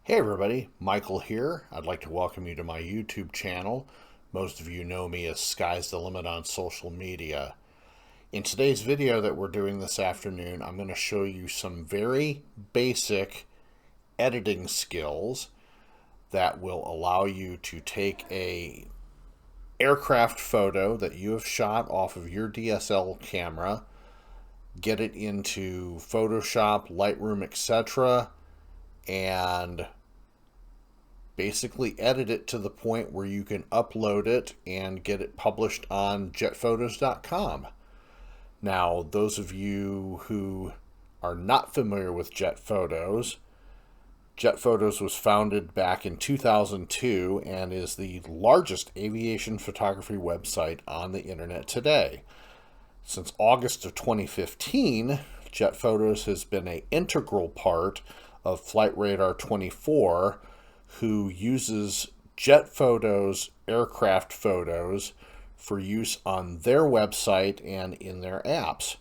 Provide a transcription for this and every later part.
Hey everybody, Michael here. I'd like to welcome you to my YouTube channel. Most of you know me as Sky's the Limit on social media. In today's video that we're doing this afternoon, I'm going to show you some very basic editing skills that will allow you to take a aircraft photo that you have shot off of your DSLR camera, get it into Photoshop, Lightroom, etc., and basically edit it to the point where you can upload it and get it published on jetphotos.com. Now, those of you who are not familiar with Jet Photos, Jet Photos was founded back in 2002 and is the largest aviation photography website on the internet today. Since August of 2015, Jet Photos has been an integral part of Flight Radar 24, who uses Jet Photos aircraft photos for use on their website and in their apps.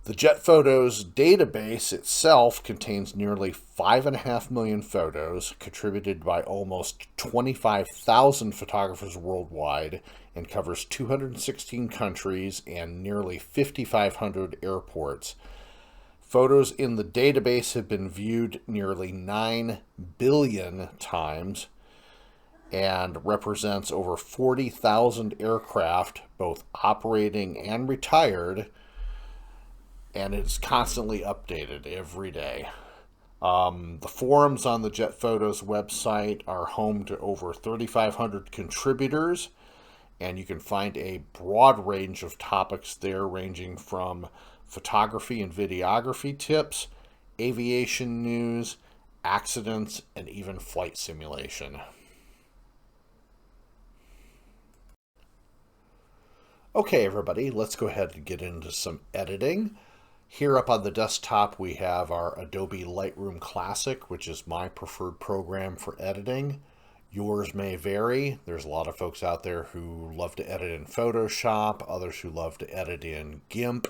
The Jet Photos database itself contains nearly 5.5 million photos contributed by almost 25,000 photographers worldwide and covers 216 countries and nearly 5,500 airports. Photos in the database have been viewed nearly 9 billion times and represents over 40,000 aircraft, both operating and retired, and it's constantly updated every day. The forums on the Jet Photos website are home to over 3,500 contributors, and you can find a broad range of topics there, ranging from photography and videography tips, aviation news, accidents, and even flight simulation. Okay, everybody, let's go ahead and get into some editing. Here up on the desktop, we have our Adobe Lightroom Classic, which is my preferred program for editing. Yours may vary. There's a lot of folks out there who love to edit in Photoshop, others who love to edit in GIMP.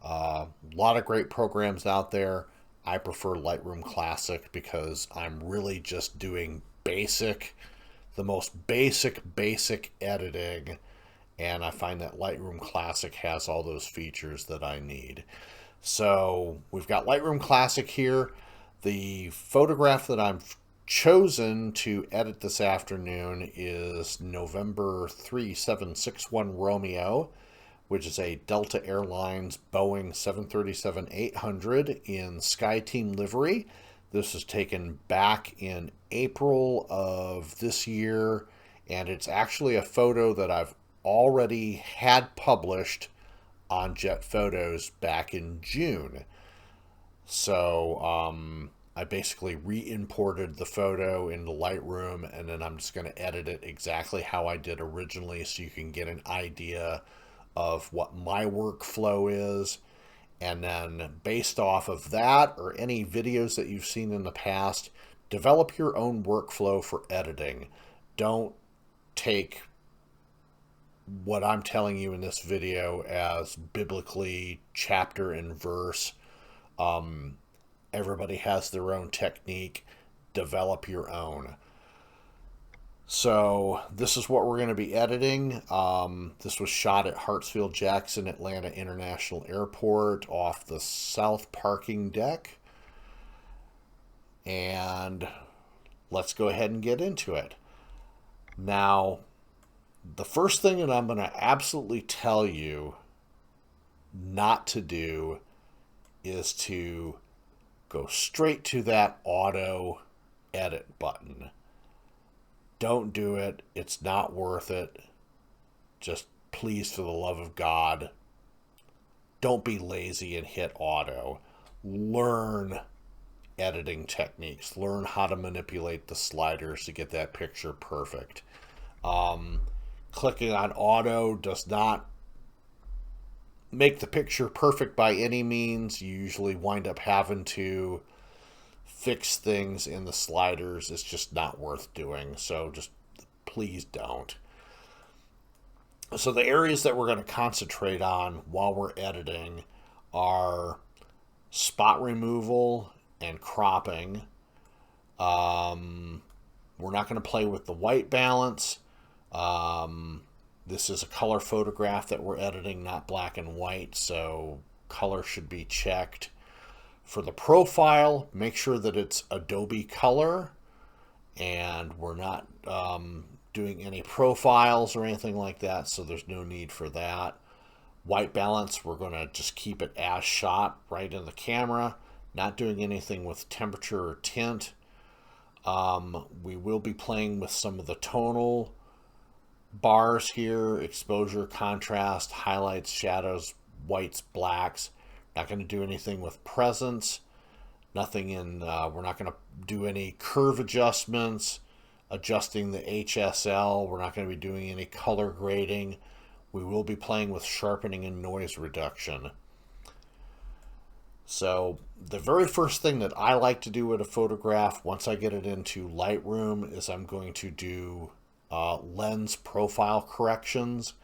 A lot of great programs out there. I prefer Lightroom Classic because I'm really just doing the most basic editing, and I find that Lightroom Classic has all those features that I need. So we've got Lightroom Classic here. The photograph that I've chosen to edit this afternoon is November 3761 Romeo, which is a Delta Airlines Boeing 737-800 in SkyTeam livery. This was taken back in April of this year, and it's actually a photo that I've already had published on Jet Photos back in June. So I basically re-imported the photo into Lightroom, and then I'm just going to edit it exactly how I did originally so you can get an idea of what my workflow is. And then based off of that or any videos that you've seen in the past, develop your own workflow for editing. Don't take what I'm telling you in this video as biblically chapter and verse. Everybody has their own technique. Develop your own. So this is what we're going to be editing. This was shot at Hartsfield-Jackson Atlanta International Airport off the south parking deck. And let's go ahead and get into it. Now, the first thing that I'm going to absolutely tell you not to do is to go straight to that auto edit button. Don't do it. It's not worth it. Just please, for the love of God, don't be lazy and hit auto. Learn editing techniques. Learn how to manipulate the sliders to get that picture perfect. Clicking on auto does not make the picture perfect by any means. You usually wind up having to fix things in the sliders. It's just not worth doing. So just please don't. So the areas that we're going to concentrate on while we're editing are spot removal and cropping, We're not going to play with the white balance. This is a color photograph that we're editing, not black and white, so color should be checked. For the profile, make sure that it's Adobe Color, and we're not doing any profiles or anything like that, so there's no need for that. White balance, we're going to just keep it as shot right in the camera, not doing anything with temperature or tint. We will be playing with some of the tonal bars here: exposure, contrast, highlights, shadows, whites, blacks. Not going to do anything with presence. Nothing in, we're not going to do any curve adjustments, adjusting the HSL. We're not going to be doing any color grading. We will be playing with sharpening and noise reduction. So the very first thing that I like to do with a photograph, once I get it into Lightroom, is I'm going to do lens profile corrections.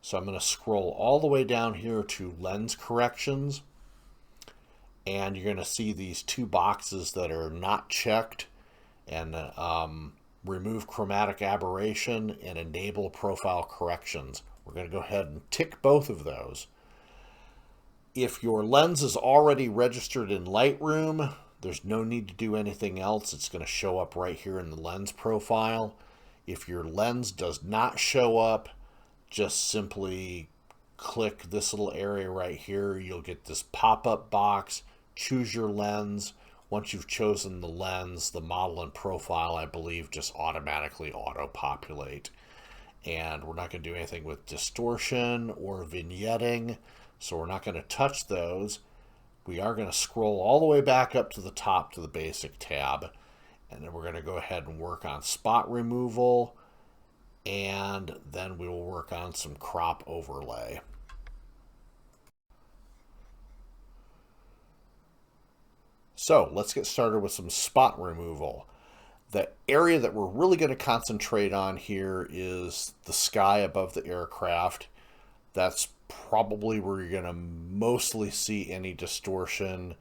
So I'm going to scroll all the way down here to lens corrections, and you're going to see these two boxes that are not checked, and remove chromatic aberration and enable profile corrections. We're going to go ahead and tick both of those. If your lens is already registered in Lightroom, there's no need to do anything else. It's going to show up right here in the lens profile. If your lens does not show up, just simply click this little area right here. You'll get this pop-up box. Choose your lens. Once you've chosen the lens, the model and profile, I believe, just automatically auto-populate. And we're not going to do anything with distortion or vignetting, so we're not going to touch those. We are going to scroll all the way back up to the top to the basic tab, and then we're going to go ahead and work on spot removal, and then we will work on some crop overlay. So let's get started with some spot removal. The area that we're really going to concentrate on here is the sky above the aircraft. That's probably where you're going to mostly see any distortion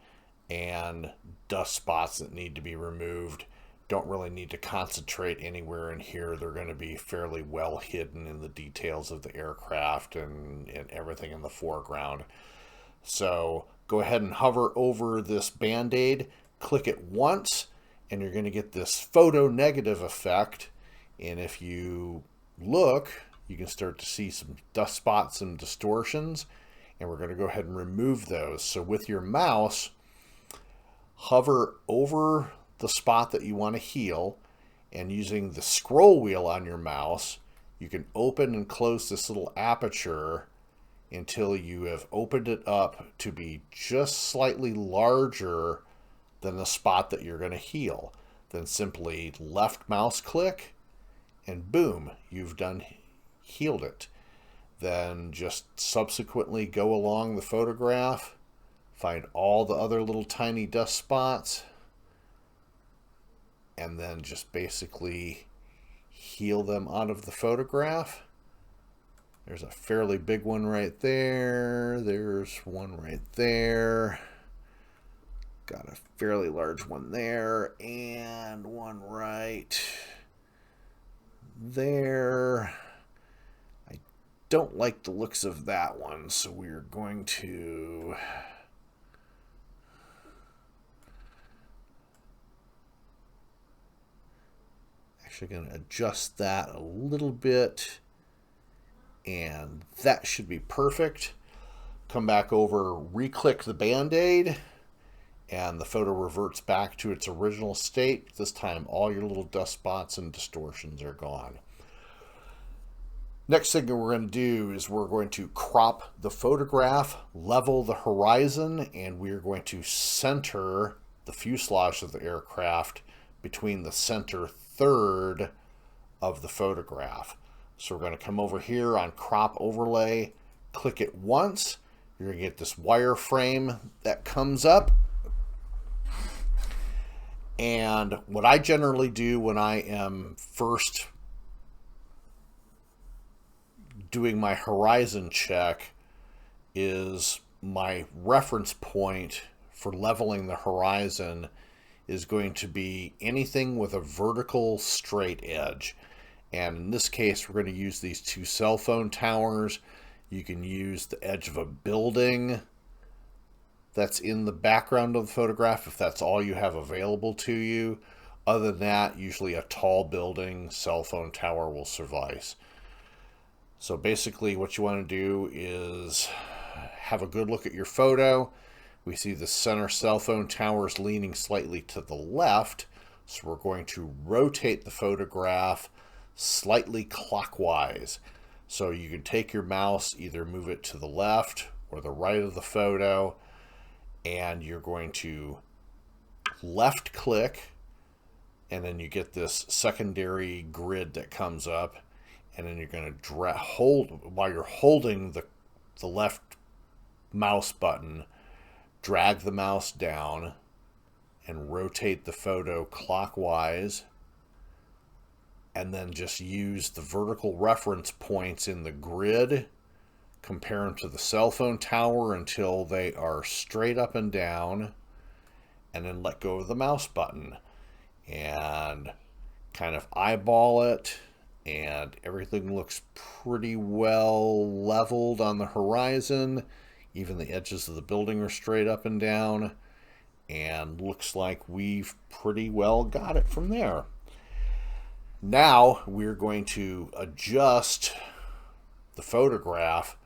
and dust spots that need to be removed. Don't really need to concentrate anywhere in here. They're going to be fairly well hidden in the details of the aircraft and everything in the foreground. So go ahead and hover over this Band-Aid, click it once, and you're going to get this photo negative effect. And if you look, you can start to see some dust spots and distortions, and we're going to go ahead and remove those. So with your mouse, hover over the spot that you want to heal, and using the scroll wheel on your mouse, you can open and close this little aperture until you have opened it up to be just slightly larger than the spot that you're going to heal. Then simply left mouse click, and boom, you've done healed it. Then just subsequently go along the photograph, find all the other little tiny dust spots, and then just basically heal them out of the photograph. There's a fairly big one right there. There's one right there. Got a fairly large one there, and one right there. I don't like the looks of that one, so we're going to actually going to adjust that a little bit, and that should be perfect. Come back over, re-click the Band-Aid, and the photo reverts back to its original state. This time, all your little dust spots and distortions are gone. Next thing that we're going to do is we're going to crop the photograph, level the horizon, and we're going to center the fuselage of the aircraft between the center third of the photograph. So we're going to come over here on crop overlay, click it once. You're going to get this wireframe that comes up. And what I generally do when I am first doing my horizon check is my reference point for leveling the horizon is going to be anything with a vertical straight edge. And in this case, we're going to use these two cell phone towers. You can use the edge of a building that's in the background of the photograph if that's all you have available to you. Other than that, usually a tall building, cell phone tower will suffice. So basically what you want to do is have a good look at your photo. We see the center cell phone tower is leaning slightly to the left, so we're going to rotate the photograph slightly clockwise. So you can take your mouse, either move it to the left or the right of the photo, and you're going to left click, and then you get this secondary grid that comes up, and then you're going to hold, while you're holding the left mouse button, drag the mouse down and rotate the photo clockwise, and then just use the vertical reference points in the grid, compare them to the cell phone tower until they are straight up and down, and then let go of the mouse button and kind of eyeball it, and everything looks pretty well leveled on the horizon. Even the edges of the building are straight up and down, and looks like we've pretty well got it from there. Now we're going to adjust the photograph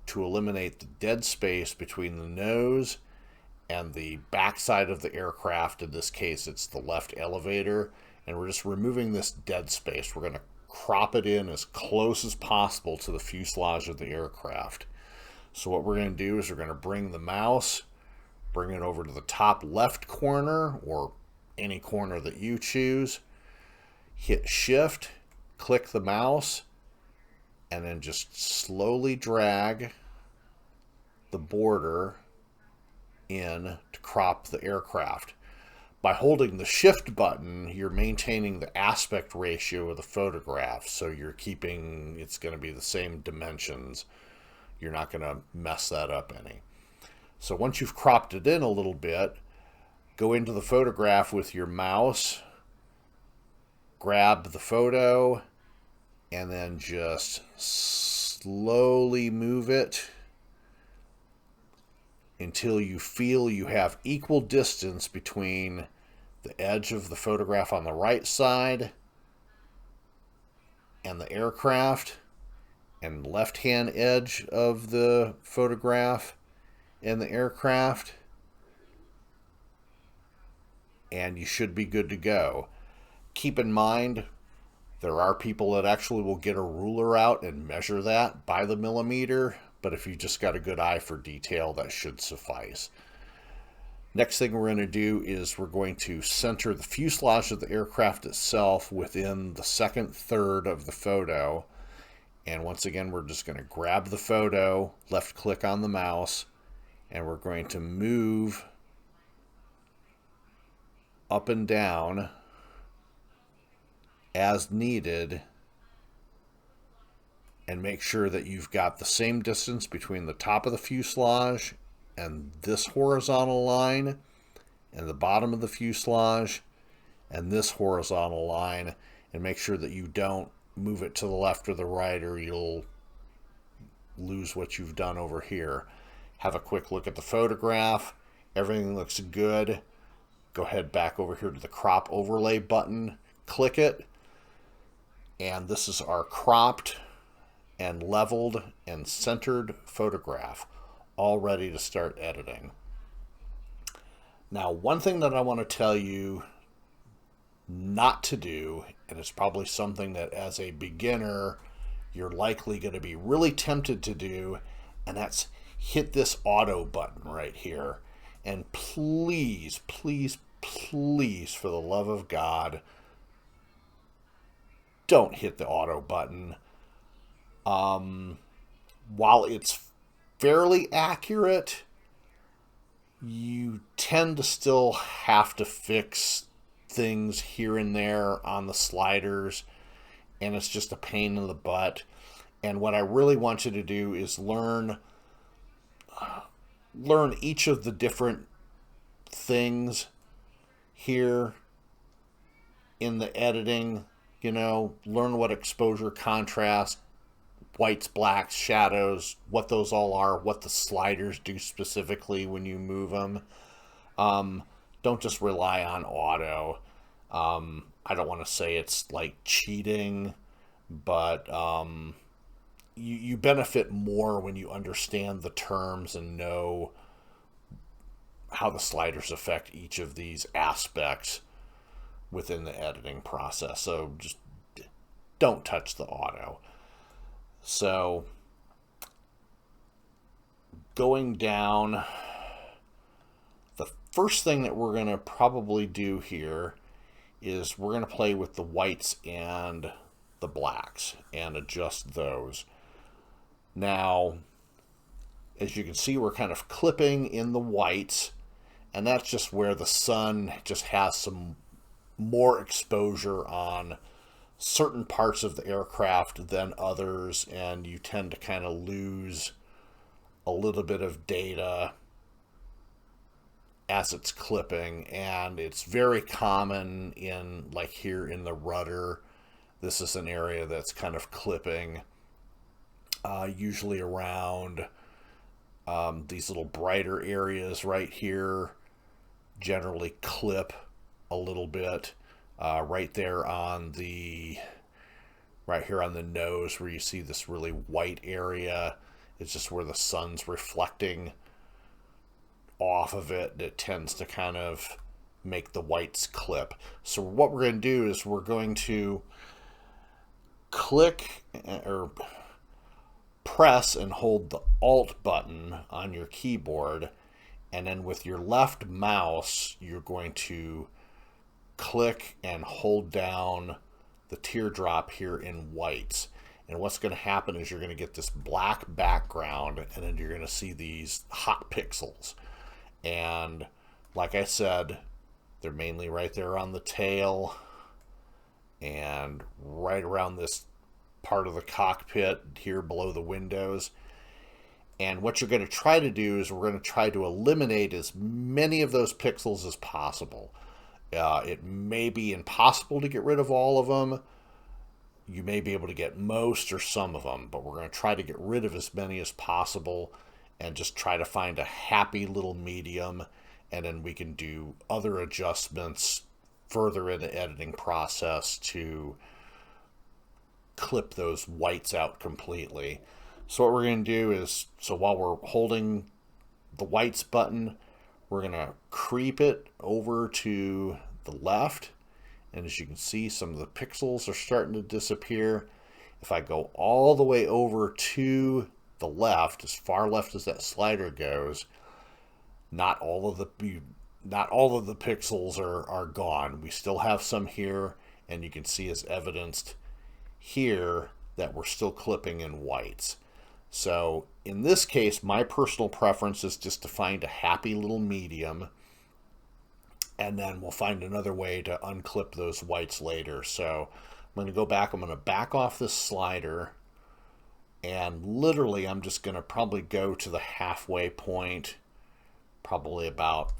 to eliminate the dead space between the nose and the backside of the aircraft. In this case, it's the left elevator, and we're just removing this dead space. We're going to crop it in as close as possible to the fuselage of the aircraft. So what we're going to do is we're going to bring the mouse, bring it over to the top left corner, or any corner that you choose, hit shift, click the mouse, and then just slowly drag the border in to crop the aircraft. By holding the shift button, you're maintaining the aspect ratio of the photograph, so you're keeping, it's going to be the same dimensions. You're not going to mess that up any. So once you've cropped it in a little bit, go into the photograph with your mouse, grab the photo, and then just slowly move it until you feel you have equal distance between the edge of the photograph on the right side and the aircraft, and left-hand edge of the photograph and the aircraft, and you should be good to go. Keep in mind, there are people that actually will get a ruler out and measure that by the millimeter, but if you just got a good eye for detail, that should suffice. Next thing we're going to do is we're going to center the fuselage of the aircraft itself within the second third of the photo. And once again, we're just going to grab the photo, left click on the mouse, and we're going to move up and down as needed, and make sure that you've got the same distance between the top of the fuselage and this horizontal line, and the bottom of the fuselage and this horizontal line, and make sure that you don't move it to the left or the right, or you'll lose what you've done over here. Have a quick look at the photograph. Everything looks good. Go ahead back over here to the crop overlay button, click it, and this is our cropped and leveled and centered photograph, all ready to start editing. Now, one thing that I want to tell you not to do, and it's probably something that as a beginner you're likely going to be really tempted to do, and that's hit this auto button right here. And please, please, please, for the love of God, don't hit the auto button. While it's fairly accurate, you tend to still have to fix things here and there on the sliders, and it's just a pain in the butt. And what I really want you to do is learn each of the different things here in the editing, learn what exposure, contrast, whites, blacks, shadows, what those all are, what the sliders do specifically when you move them. Don't just rely on auto. I don't want to say it's like cheating, but you benefit more when you understand the terms and know how the sliders affect each of these aspects within the editing process. So just don't touch the auto. So going down, the first thing that we're going to probably do here is we're going to play with the whites and the blacks and adjust those. Now, as you can see, we're kind of clipping in the whites, and that's just where the sun just has some more exposure on certain parts of the aircraft than others, and you tend to kind of lose a little bit of data as it's clipping. And it's very common in, like here in the rudder, this is an area that's kind of clipping, usually around these little brighter areas right here generally clip a little bit. Right there on right here on the nose where you see this really white area, it's just where the sun's reflecting off of it. It tends to kind of make the whites clip. So what we're going to do is we're going to click or press and hold the Alt button on your keyboard, and then with your left mouse you're going to click and hold down the teardrop here in whites. And what's going to happen is you're going to get this black background, and then you're going to see these hot pixels. And like I said, they're mainly right there on the tail and right around this part of the cockpit here below the windows. And what you're going to try to do is we're going to try to eliminate as many of those pixels as possible. It may be impossible to get rid of all of them. You may be able to get most or some of them, but we're going to try to get rid of as many as possible and just try to find a happy little medium, and then we can do other adjustments further in the editing process to clip those whites out completely. So what we're going to do is, so while we're holding the whites button, we're going to creep it over to the left, and as you can see, some of the pixels are starting to disappear. If I go all the way over to the left, as far left as that slider goes, not all of the pixels are gone. We still have some here, and you can see as evidenced here that we're still clipping in whites. So in this case, my personal preference is just to find a happy little medium, and then we'll find another way to unclip those whites later. So I'm going to go back, I'm going to back off this slider, and literally I'm just going to probably go to the halfway point, probably about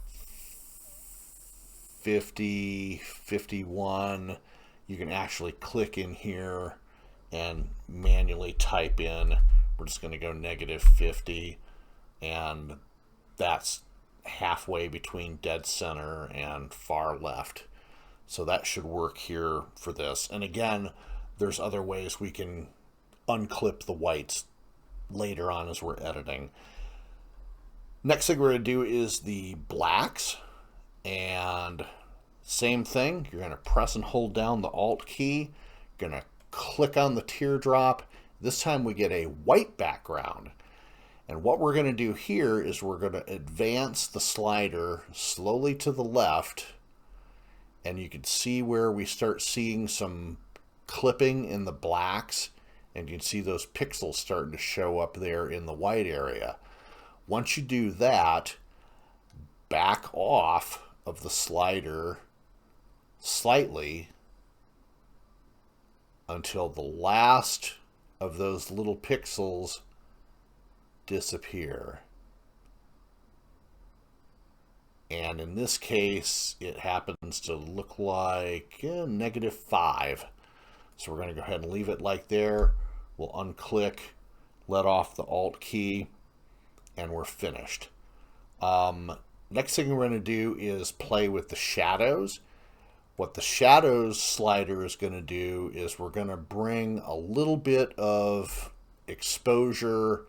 50, 51. You can actually click in here and manually type in. We're just going to go -50, and that's halfway between dead center and far left. So that should work here for this. And again, there's other ways we can unclip the whites later on as we're editing. Next thing we're going to do is the blacks, and same thing. You're going to press and hold down the Alt key. You're going to click on the teardrop. This time we get a white background. And what we're going to do here is we're going to advance the slider slowly to the left, and you can see where we start seeing some clipping in the blacks, and you can see those pixels starting to show up there in the white area. Once you do that, back off of the slider slightly until the last of those little pixels disappear. And in this case, it happens to look like -5. So we're going to go ahead and leave it like there. We'll unclick, let off the Alt key, and we're finished. Next thing we're going to do is play with the shadows. What the shadows slider is going to do is we're going to bring a little bit of exposure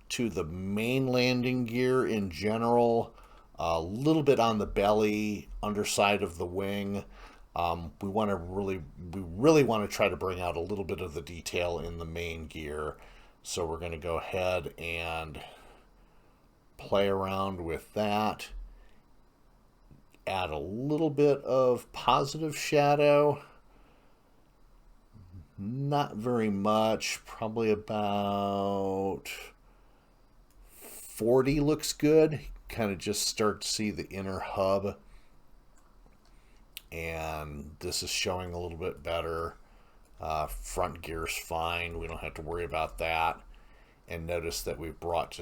to the main landing gear in general, a little bit on the belly, underside of the wing. We really want to try to bring out a little bit of the detail in the main gear. So we're going to go ahead and play around with that. Add a little bit of positive shadow. Not very much, probably about 40 looks good. Kind of just start to see the inner hub. And this is showing a little bit better. Front gear's fine. We don't have to worry about that. And notice that we've brought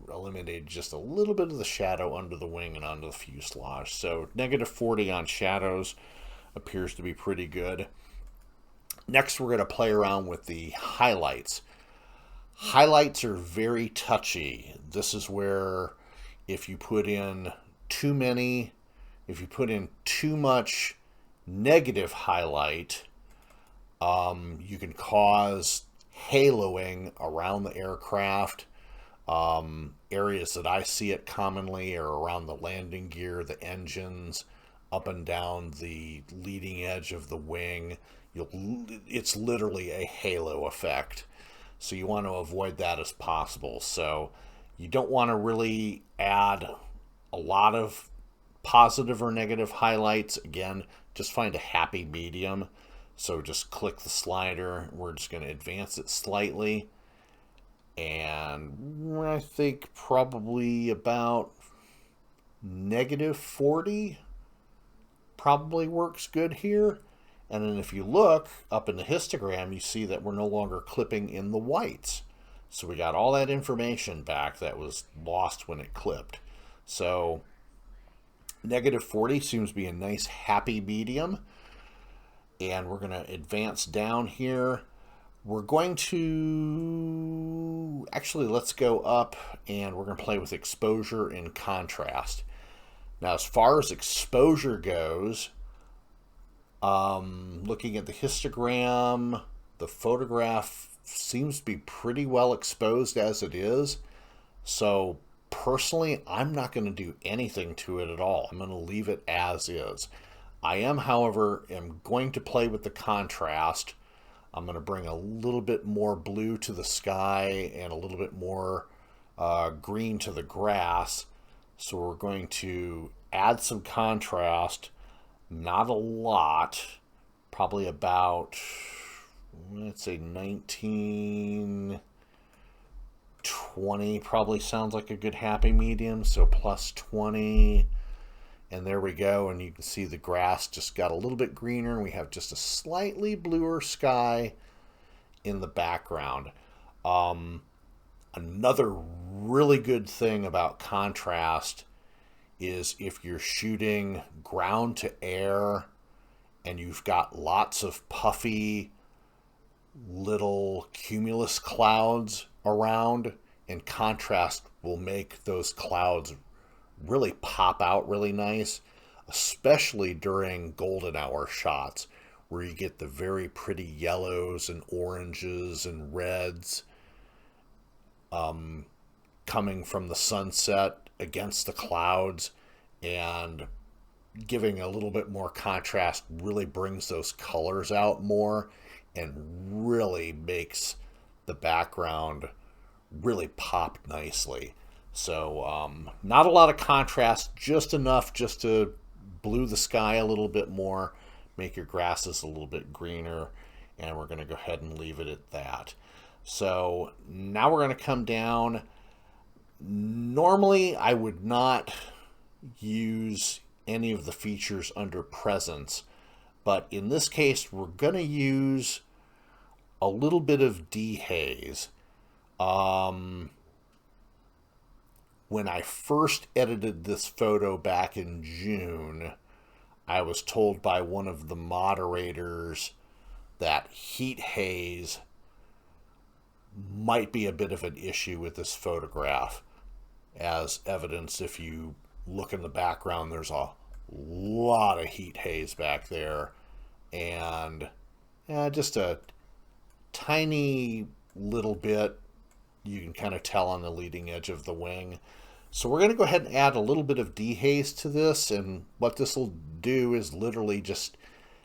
eliminated just a little bit of the shadow under the wing and onto the fuselage. So -40 on shadows appears to be pretty good. Next, we're going to play around with the highlights. Highlights are very touchy. This is where if you put in too much negative highlight, you can cause haloing around the aircraft. Areas that I see it commonly are around the landing gear, the engines, up and down the leading edge of the wing. It's literally a halo effect. So you want to avoid that as possible. So you don't want to really add a lot of positive or negative highlights. Again, just find a happy medium. So just click the slider. We're just going to advance it slightly. And I think probably about -40 probably works good here. And then if you look up in the histogram, you see that we're no longer clipping in the whites. So we got all that information back that was lost when it clipped. So -40 seems to be a nice happy medium. And we're going to advance down here. We're going to, actually, let's go up and we're going to play with exposure and contrast. Now, as far as exposure goes, looking at the histogram, the photograph seems to be pretty well exposed as it is. So personally, I'm not going to do anything to it at all. I'm going to leave it as is. I am, however, going to play with the contrast. I'm going to bring a little bit more blue to the sky and a little bit more green to the grass. So we're going to add some contrast, not a lot, probably about, let's say 19, 20 probably sounds like a good happy medium. So +20. And there we go, and you can see the grass just got a little bit greener, and we have just a slightly bluer sky in the background. Another really good thing about contrast is if you're shooting ground to air and you've got lots of puffy little cumulus clouds around, and contrast will make those clouds really pop out really nice, especially during golden hour shots where you get the very pretty yellows and oranges and reds coming from the sunset against the clouds, and giving a little bit more contrast really brings those colors out more and really makes the background really pop nicely. So not a lot of contrast, just enough just to blue the sky a little bit more, make your grasses a little bit greener, and we're going to go ahead and leave it at that. So now we're going to come down. Normally I would not use any of the features under presence, but in this case we're going to use a little bit of dehaze. when I first edited this photo back in June, I was told by one of the moderators that heat haze might be a bit of an issue with this photograph. As evidence, if you look in the background, there's a lot of heat haze back there, and just a tiny little bit you can kind of tell on the leading edge of the wing. So we're going to go ahead and add a little bit of dehaze to this, and what this will do is literally just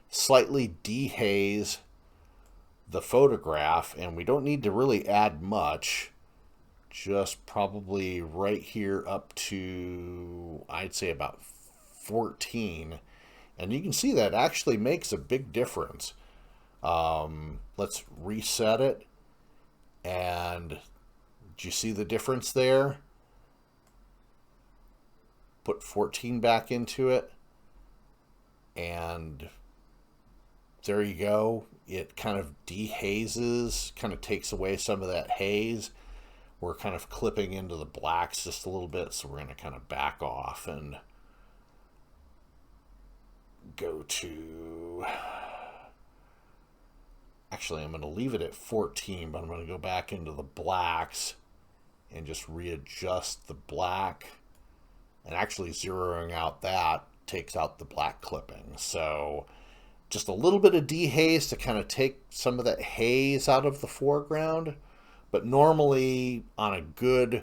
slightly dehaze the photograph, and we don't need to really add much, just probably right here up to, I'd say, about 14, and you can see that actually makes a big difference. Let's reset it, and do you see the difference there? Put 14 back into it, and there you go. It kind of dehazes, kind of takes away some of that haze. We're kind of clipping into the blacks just a little bit, so we're going to kind of back off and go to... Actually, I'm going to leave it at 14, but I'm going to go back into the blacks and just readjust the black. And actually zeroing out that takes out the black clipping. So just a little bit of dehaze to kind of take some of that haze out of the foreground. But normally on a good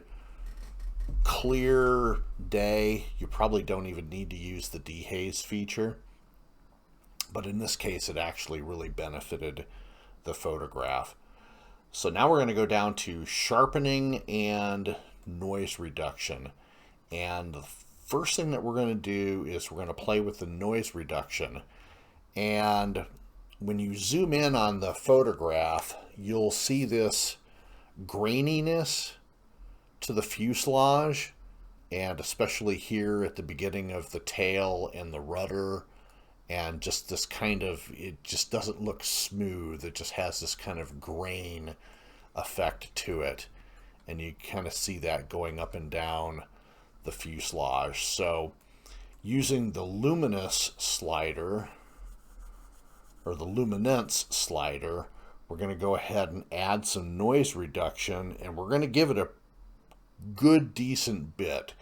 clear day, you probably don't even need to use the dehaze feature. But in this case, it actually really benefited the photograph. So now we're going to go down to sharpening and noise reduction. And the first thing that we're going to do is we're going to play with the noise reduction. And when you zoom in on the photograph, you'll see this graininess to the fuselage, and especially here at the beginning of the tail and the rudder, and just this kind of, it just doesn't look smooth. It just has this kind of grain effect to it, and you kind of see that going up and down the fuselage. So using the luminous slider, or the luminance slider, we're going to go ahead and add some noise reduction, and we're going to give it a good decent bit,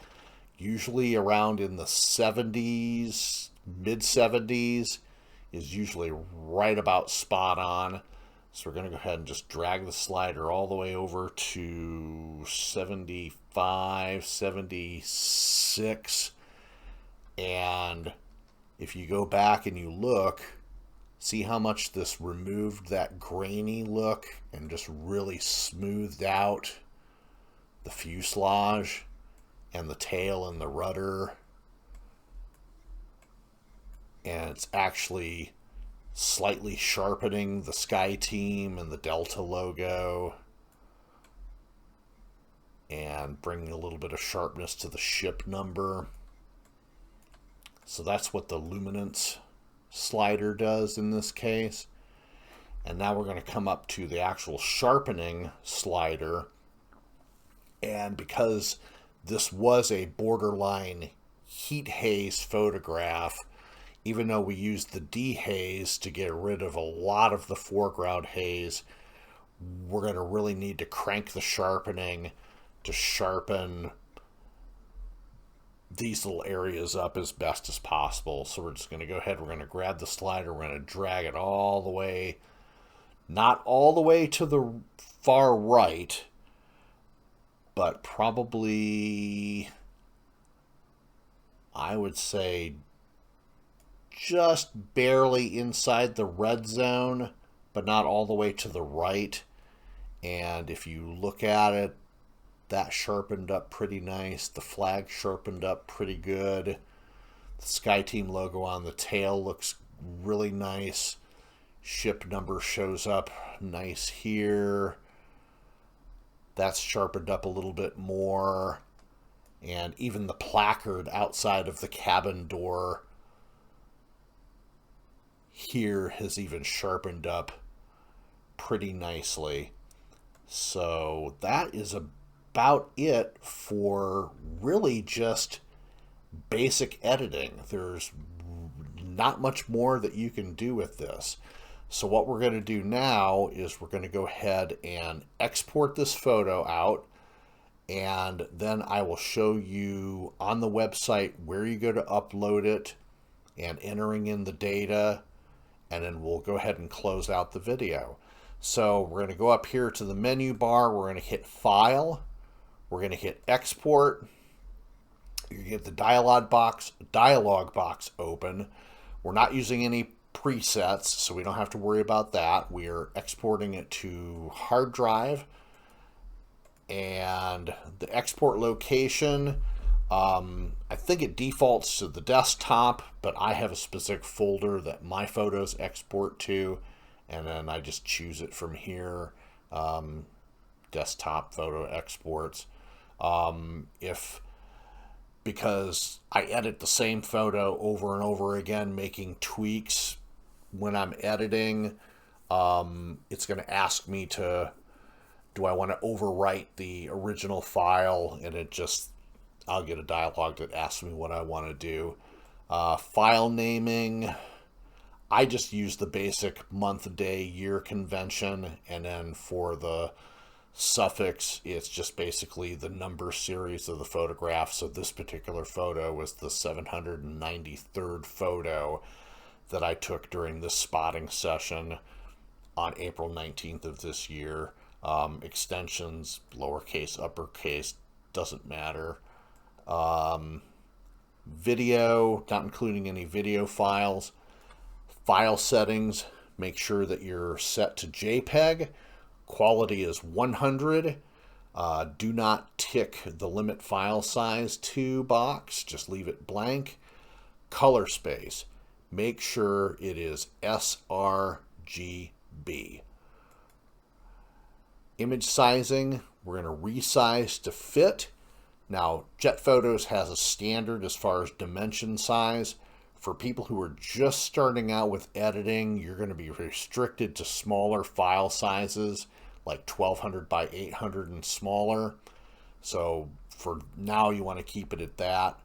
usually around in the 70s, mid 70s is usually right about spot on. So we're going to go ahead and just drag the slider all the way over to 75, 76. And if you go back and you look, see how much this removed that grainy look and just really smoothed out the fuselage and the tail and the rudder. And it's actually slightly sharpening the Sky Team and the Delta logo, and bringing a little bit of sharpness to the ship number. So that's what the luminance slider does in this case. And now we're going to come up to the actual sharpening slider, and because this was a borderline heat haze photograph, even though we used the dehaze to get rid of a lot of the foreground haze, we're going to really need to crank the sharpening to sharpen these little areas up as best as possible. So we're just going to go ahead, we're going to grab the slider, we're going to drag it all the way, not all the way to the far right, but probably, I would say, just barely inside the red zone, but not all the way to the right. And if you look at it, that sharpened up pretty nice. The flag sharpened up pretty good. The Sky Team logo on the tail looks really nice. Ship number shows up nice here. That's sharpened up a little bit more. And even the placard outside of the cabin door here has even sharpened up pretty nicely. So that is about it for really just basic editing. There's not much more that you can do with this. So what we're going to do now is we're going to go ahead and export this photo out, and then I will show you on the website where you go to upload it and entering in the data, and then we'll go ahead and close out the video. So we're going to go up here to the menu bar, we're going to hit File, we're going to hit Export. You get the dialog box open. We're not using any presets, so we don't have to worry about that. We are exporting it to hard drive, and the export location, I think it defaults to the desktop, but I have a specific folder that my photos export to, and then I just choose it from here. Desktop photo exports. Because I edit the same photo over and over again, making tweaks when I'm editing, it's going to ask me do I want to overwrite the original file, and I'll get a dialog that asks me what I want to do. File naming, I just use the basic month, day, year convention, and then for the suffix, it's just basically the number series of the photograph. So this particular photo was the 793rd photo that I took during this spotting session on April 19th of this year. Extensions, lowercase, uppercase, doesn't matter. Video, not including any video files. File settings, make sure that you're set to JPEG. Quality is 100. Do not tick the limit file size to box, just leave it blank. Color space, make sure it is sRGB. Image sizing, we're going to resize to fit. Now, Jet Photos has a standard as far as dimension size. For people who are just starting out with editing, you're going to be restricted to smaller file sizes, like 1200 by 800 and smaller. So for now, you want to keep it at that.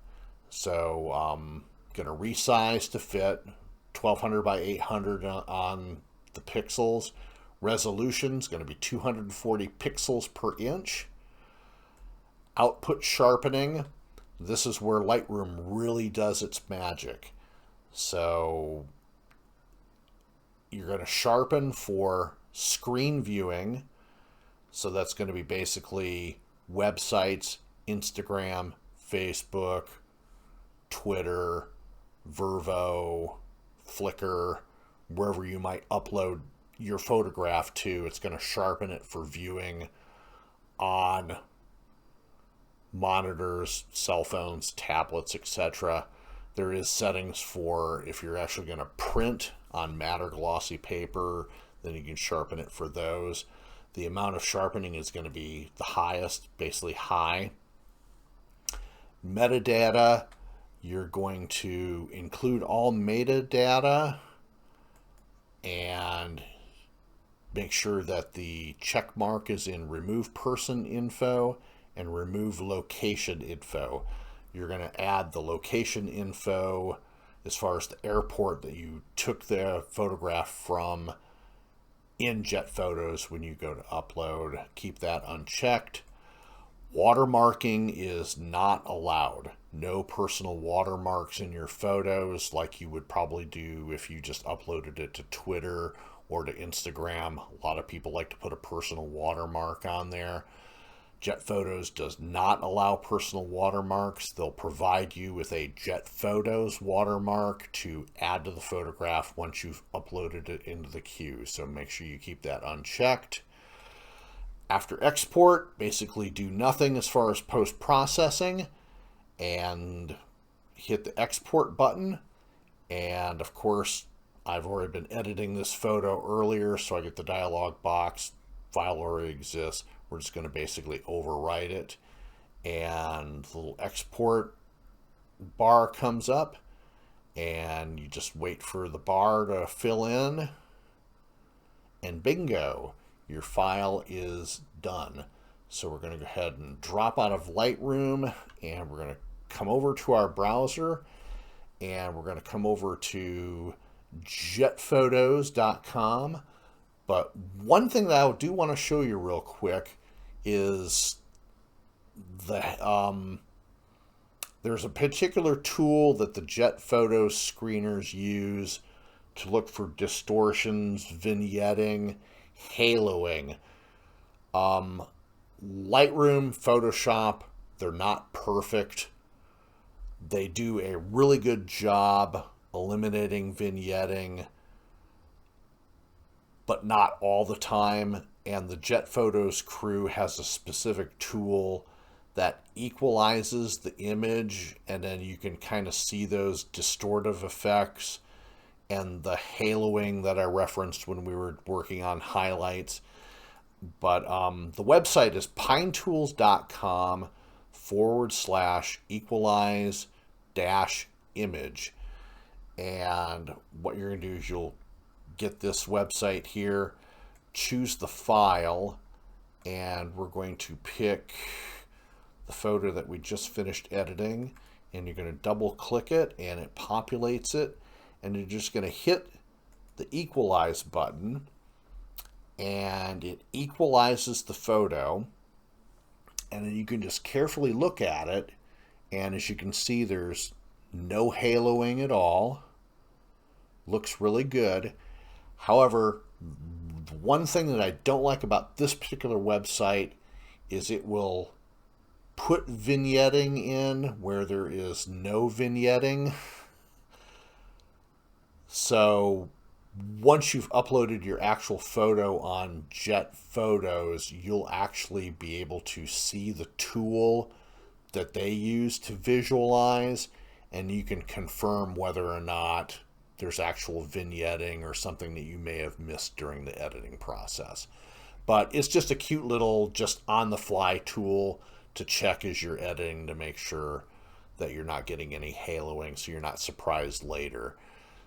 So I'm going to resize to fit 1200 by 800 on the pixels. Resolution is going to be 240 pixels per inch. Output sharpening, this is where Lightroom really does its magic. So you're going to sharpen for screen viewing. So that's going to be basically websites, Instagram, Facebook, Twitter, Vervo, Flickr, wherever you might upload your photograph to. It's going to sharpen it for viewing on monitors, cell phones, tablets, etc. There is settings for if you're actually going to print on matte or glossy paper, then you can sharpen it for those. The amount of sharpening is going to be the highest, basically high. Metadata, you're going to include all metadata and make sure that the check mark is in remove person info and remove location info. You're going to add the location info as far as the airport that you took the photograph from in Jet Photos when you go to upload. Keep that unchecked. Watermarking is not allowed. No personal watermarks in your photos like you would probably do if you just uploaded it to Twitter or to Instagram. A lot of people like to put a personal watermark on there. Jet Photos does not allow personal watermarks. They'll provide you with a Jet Photos watermark to add to the photograph once you've uploaded it into the queue. So make sure you keep that unchecked. After export, basically do nothing as far as post-processing and hit the export button. And of course, I've already been editing this photo earlier, so I get the dialog box. File already exists. We're just going to basically overwrite it, and the little export bar comes up, and you just wait for the bar to fill in, and bingo, your file is done. So we're going to go ahead and drop out of Lightroom, and we're going to come over to our browser, and we're going to come over to jetphotos.com. But one thing that I do want to show you real quick is there's a particular tool that the Jet Photos screeners use to look for distortions, vignetting, haloing. Lightroom, Photoshop, they're not perfect. They do a really good job eliminating vignetting, but not all the time. And the Jet Photos crew has a specific tool that equalizes the image, and then you can kind of see those distortive effects and the haloing that I referenced when we were working on highlights. But the website is pinetools.com/equalize-image. And what you're going to do is you'll get this website here, choose the file, and we're going to pick the photo that we just finished editing, and you're going to double click it and it populates it, and you're just going to hit the equalize button, and it equalizes the photo, and then you can just carefully look at it, and as you can see, there's no haloing at all. Looks really good. However, one thing that I don't like about this particular website is it will put vignetting in where there is no vignetting. So once you've uploaded your actual photo on Jet Photos, you'll actually be able to see the tool that they use to visualize, and you can confirm whether or not there's actual vignetting or something that you may have missed during the editing process. But it's just a cute little just on-the-fly tool to check as you're editing to make sure that you're not getting any haloing so you're not surprised later.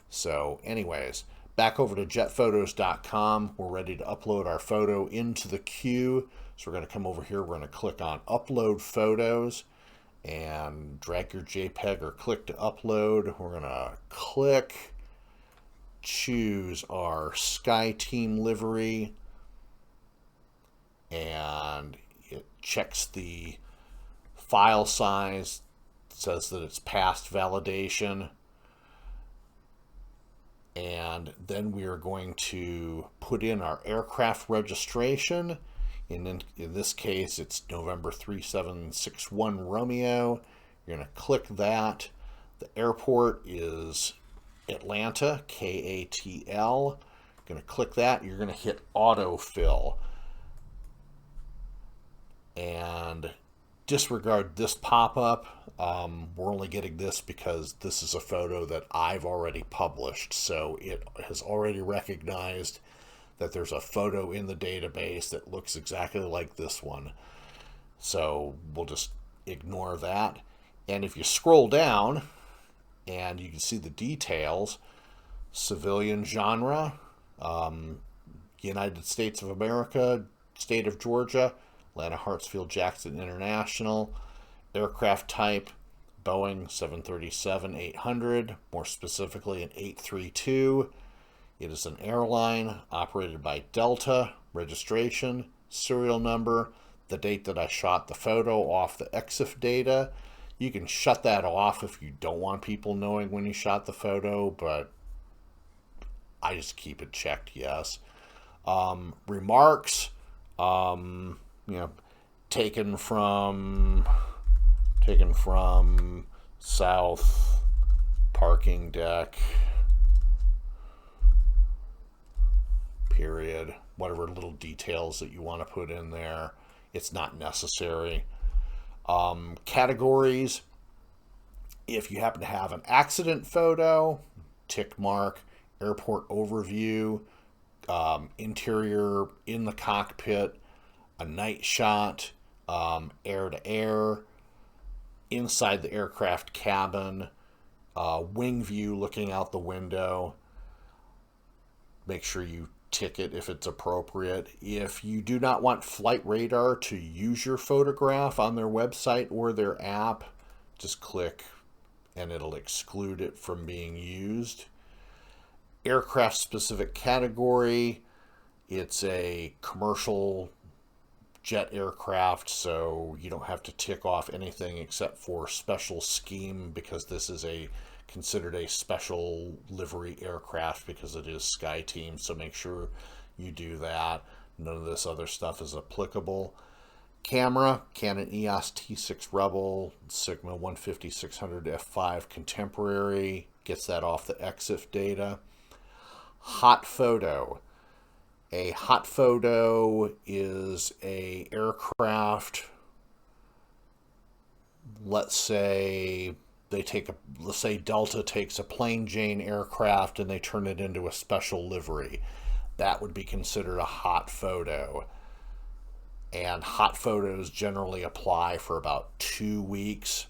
So anyways, back over to jetphotos.com. We're ready to upload our photo into the queue. So we're going to come over here. We're going to click on Upload Photos and drag your JPEG or click to upload. We're going to click, choose our Sky Team livery, and it checks the file size, says that it's past validation, and then we are going to put in our aircraft registration. In this case, it's November 3761 Romeo. You're going to click that. The airport is Atlanta, KATL. Going to click that. You're going to hit autofill. And disregard this pop-up. We're only getting this because this is a photo that I've already published. So it has already recognized that there's a photo in the database that looks exactly like this one. So we'll just ignore that. And if you scroll down, and you can see the details, civilian genre, United States of America, state of Georgia, Atlanta Hartsfield Jackson International, aircraft type, Boeing 737-800, more specifically an 832. It is an airline operated by Delta, registration, serial number, the date that I shot the photo off the EXIF data. You can shut that off if you don't want people knowing when you shot the photo, but I just keep it checked, yes. Remarks, taken from south parking deck, period. Whatever little details that you want to put in there, it's not necessary. Categories, if you happen to have an accident photo, tick mark, airport overview, interior in the cockpit, a night shot, air to air, inside the aircraft cabin, wing view looking out the window. Make sure you tick it if it's appropriate. If you do not want Flight Radar to use your photograph on their website or their app, just click and it'll exclude it from being used. Aircraft specific category, it's a commercial jet aircraft, so you don't have to tick off anything except for special scheme, because this is considered a special livery aircraft because it is SkyTeam, so make sure you do that. None of this other stuff is applicable. Camera, Canon EOS T6 Rebel, Sigma 150-600 f5 Contemporary, gets that off the EXIF data. Hot photo. A hot photo is a aircraft, let's say Delta takes a plain Jane aircraft and they turn it into a special livery. That would be considered a hot photo. And hot photos generally apply for about 2 weeks.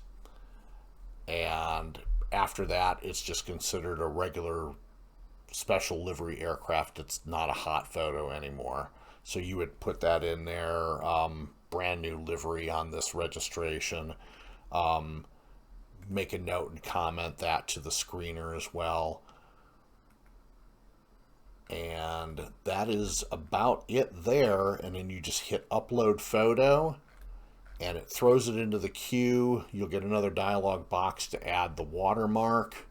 And after that, it's just considered a regular special livery aircraft. It's not a hot photo anymore. So you would put that in there, brand new livery on this registration. Make a note and comment that to the screener as well. And that is about it there. And then you just hit upload photo and it throws it into the queue. You'll get another dialog box to add the watermark.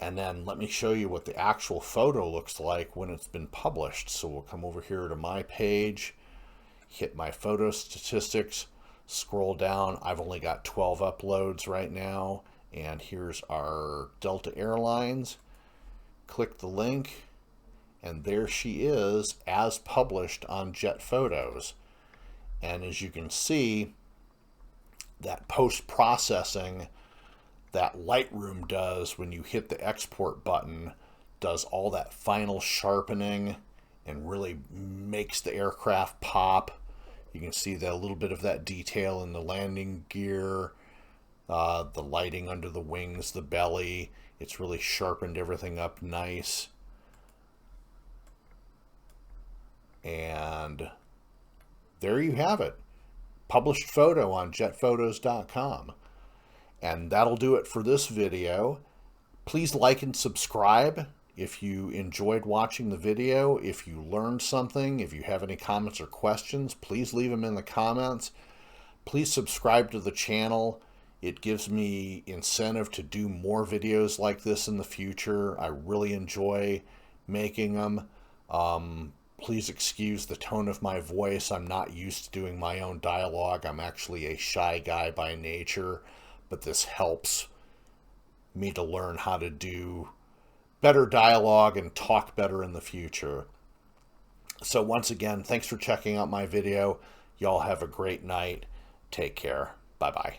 And then let me show you what the actual photo looks like when it's been published. So we'll come over here to my page, hit my photo statistics, scroll down. I've only got 12 uploads right now. And here's our Delta Airlines. Click the link. And there she is as published on Jet Photos. And as you can see, that post-processing that Lightroom does when you hit the export button does all that final sharpening and really makes the aircraft pop. You can see a little bit of that detail in the landing gear, the lighting under the wings, the belly. It's really sharpened everything up nice. And there you have it. Published photo on jetphotos.com. And that'll do it for this video. Please like and subscribe if you enjoyed watching the video. If you learned something, if you have any comments or questions, please leave them in the comments. Please subscribe to the channel. It gives me incentive to do more videos like this in the future. I really enjoy making them. Please excuse the tone of my voice. I'm not used to doing my own dialogue. I'm actually a shy guy by nature, but this helps me to learn how to do better dialogue and talk better in the future. So once again, thanks for checking out my video. Y'all have a great night. Take care. Bye-bye.